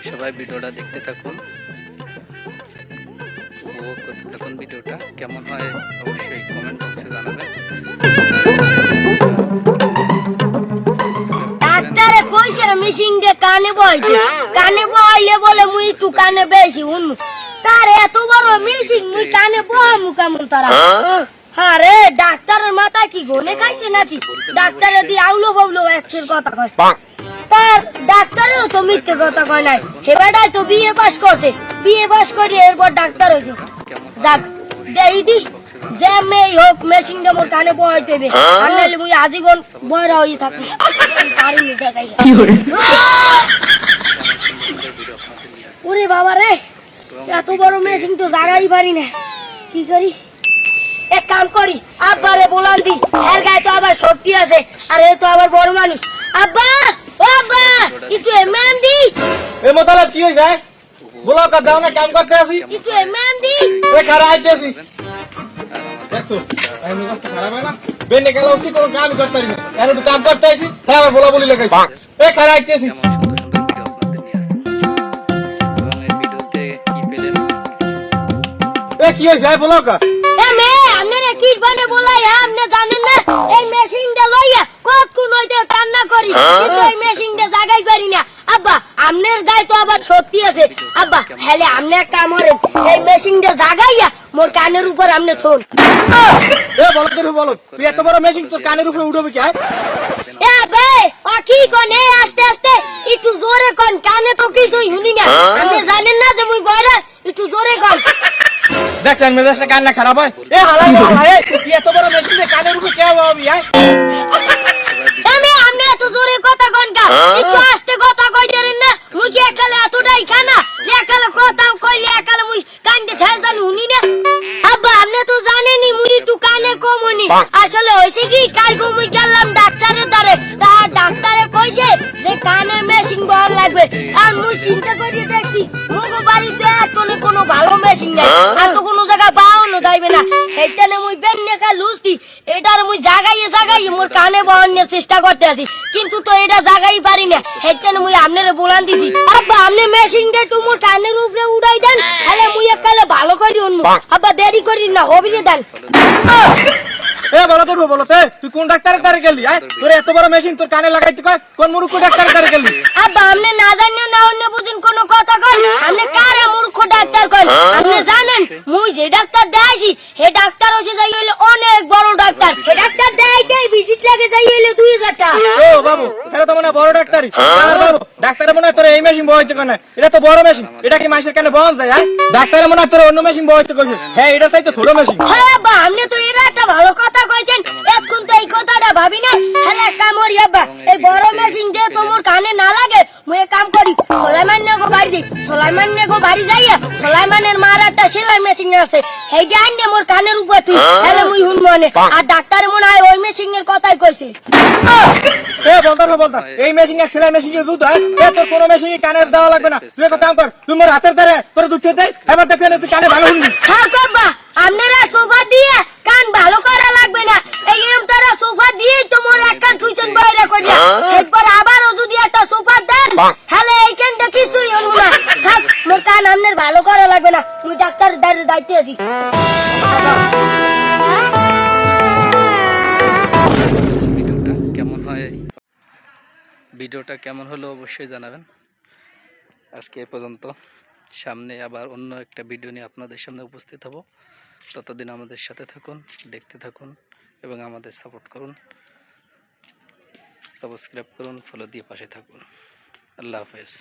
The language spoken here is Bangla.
সবাই ভিডিওটা দেখতে থাকুন, উপভোগ করতে থাকুন। ভিডিওটা কেমন হয় অবশ্যই কমেন্ট বক্সে জানাবেন। ডাক্তারে কইছে মিশিং দে কানে বইতে, কানে বইলে বলে মুই একটু কানে বেশি উনমু। তার এত বড় মিশিং মুই কানে বহামু কেমন তারা? হ্যাঁ রে, ডাক্তারের মাথা কি গনে খাইছে নাকি? ডাক্তারে দি আউলো বাউলো একশের কথা কয়। তার ডাক্তারেও তো মিথ্যে কথা কয় নাই। হেবাটাই তো বিএ পাস করছে, বিএ পাস করে এরপর ডাক্তার হয়েছে। যাক দেইদি যে মেয়ে হোক মেশিনটা মোর কানে বহাইতে হবে, আর নাহলে মুই আজীবন বয়রা হয়ে থাকি। পারিনি জায়গায়। ওরে বাবা রে, এত বড় মেশিন তো জাগাই পারি না, কি করি? এক কাম করি, আব্বারে বলান দি, এর গায়ে তো আবার শক্তি আছে, আর এ তো আবার বড় মানুষ। আব্বা, ও আব্বা, একটু এমএম দি। এ মোতালেব কি হইছে? বলো কা দাও না, কাম করতে আসি। একটু এমএম দি। এ খারা আইতেছি। দেখছো এই মুখস্থ খারাপ হয় না? বেনে গেল কি কোনো কাম করতে পারি না, এর একটু কাম করতে আসি। হ্যাঁ আবার বলা বলি লাগাইছি। এ খারা আইতেছি। সুন্দর সুন্দর ভিডিও আপনাদের নিয়ে আসবো। এবং এই ভিডিওতে কি পেলেন? এ কি হইছে বলো কা? এ মে আপনারা কি বানে বলাই, আপনি জানেন না এই মেশিনটা লইয়া কত কোন হইতে কান্না করি, কিন্তু এই মেশিনটা জাগাই পারি না। আব্বা আপনার গায়ে তো আবার শক্তি আছে। আব্বা হেলে আপনি এক কাম করেন, এই মেশিনটা জাগাইয়া মোর কানের উপর আপনি থুন। এ বলো তো বলো, তুই এত বড় মেশিন তোর কানের উপরে উঠবে কি? এ বে ও কি কোনে, আস্তে আস্তে একটু জোরে কোন, কানে তো কিছুই শুনি না। আপনি জানেন না যে মুই বয়রা, একটু জোরে কোন। দেখছেন মেজাজটা কান্না খারাপ হয়। এ হালাই হালাই, তুই এত বড় মেশিন কানের উপরে কে হবি? আমি আপনি এত জোরে কথা কোন কা, একটু আস্তে কথা কই দেন না। মুই কি একালে এতটাই খানা যে একালে কথা কইলে একালে মুই কানতে ছেড়ে জানি শুনি না। আব্বা আপনি তো জানেনই মুই একটু কানে কম শুনি। আসলে হইছে কি, কালকে মুই গেলাম ডাক্তারের দ্বারে, তা ডাক্তারে কইছে যে কানে মেশিন বহাল লাগবে। আর মুই চিন্তা করে দেখছি মোগো বাড়িতে এতনে কোনো ভালো মেশিন নাই, আর তো কোনো জায়গা বাউনো যাইবে না। এইটানে মুই বেন্নে কা লুস্তি, এটার মুই জাগাইয়ে জাগাইয়ে মোর কানে বহানোর চেষ্টা করতে আছি, কিন্তু তো এটা জাগাই পারি না। এইটানে মুই আপনারে বলান দিছি, আব্বা আপনি মেশিনটা একটু মোর কানের উপরে উড়াই দেন, তাহলে মুই একালে ভালো করে উনমু। আব্বা দেরি করি না, হবিরে দেন। এ বলো তো বলতে, তুই কোন ডাক্তারের দ্বারে গেলি? তোর এত বড় মেশিন তোর কানে লাগাইতে কয়, কোন মূর্খ ডাক্তারের দ্বারে গেলি? আব্বা আপনি না জানেন না অন্য বুঝেন কোন কথা কন, আপনি কারে মূর্খ ডাক্তার কন? আপনি জানেন মুই যে ডাক্তার দেখাইছি হে ডাক্তার হইছে যাই হইলো অনেক বড় ডাক্তার। হে ডাক্তার দেখাইতেই ভিজিট লাগে যাই হইলো 2000 টাকা। ও বাবু, এটা তো মনে হয় বড় ডাক্তারই। আর বাবু ডাক্তারের মনে হয় তোর এই মেশিন বহাইতে কয় না, এটা তো বড় মেশিন। এটা কি মাসের কানে বহন যায়? ডাক্তারের মনে হয় তোর অন্য মেশিন বহাইতে কইছে। হ্যাঁ এটা চাইতে ছোট মেশিন। হ্যাঁ আব্বা আপনি তো এরা একটা ভালো কথা কইছেন, এতক্ষণ তো এই কথাটা ভাবি না। হ্যাঁ এক কাম করি আব্বা, এই বড় মেশিন দিয়ে তোমার কানে না লাগে, মুই এক কাম করি সোলাইমান নেগো বাড়ি যাই, সোলাইমান নেগো বাড়ি যাইয়া সোলাইমানের মার একটা সেলাই মেশিন আছে, সেইটা আইনে মোর কানের উপর তুই, তাহলে মুই শুনবো না। আর ডাক্তার মনে হয় ওই মেশিনের কথাই কইছে। এ বলতো এই মেশিন এর সেলাই মেশিন এর দুধ হয়, এ তোর কোনো মেশিন কানের দেওয়া লাগবে না। তুই একটা কাম কর, তুই মোর হাতের দ্বারে তোর দুধ দে, এবার দেখবি তুই কানে ভালো শুনবি। হ্যাঁ আব্বা আপনারা সোফা দিয়ে কান ভালো করা লাগবে না, এই এরকম তারা সোফা দিয়েই তো মোর এক কান তুইছেন বাইরে করিয়া, এরপর আবারও যদি একটা সোফা দেন তাহলে এইখানটা কিছুই হলো না। থাক মোর কান আপনার ভালো করা লাগবে না, মুই ডাক্তারের দায়িত্বে আছি। ভিডিওটা কেমন হলো অবশ্যই জানাবেন। আজকে এ পর্যন্ত, সামনে আবার অন্য একটা ভিডিও নিয়ে আপনাদের সামনে উপস্থিত হব। ততদিন আমাদের সাথে থাকুন, দেখতে থাকুন এবং আমাদের সাপোর্ট করুন, সাবস্ক্রাইব করুন, ফলো দিয়ে পাশে থাকুন। আল্লাহ হাফেজ।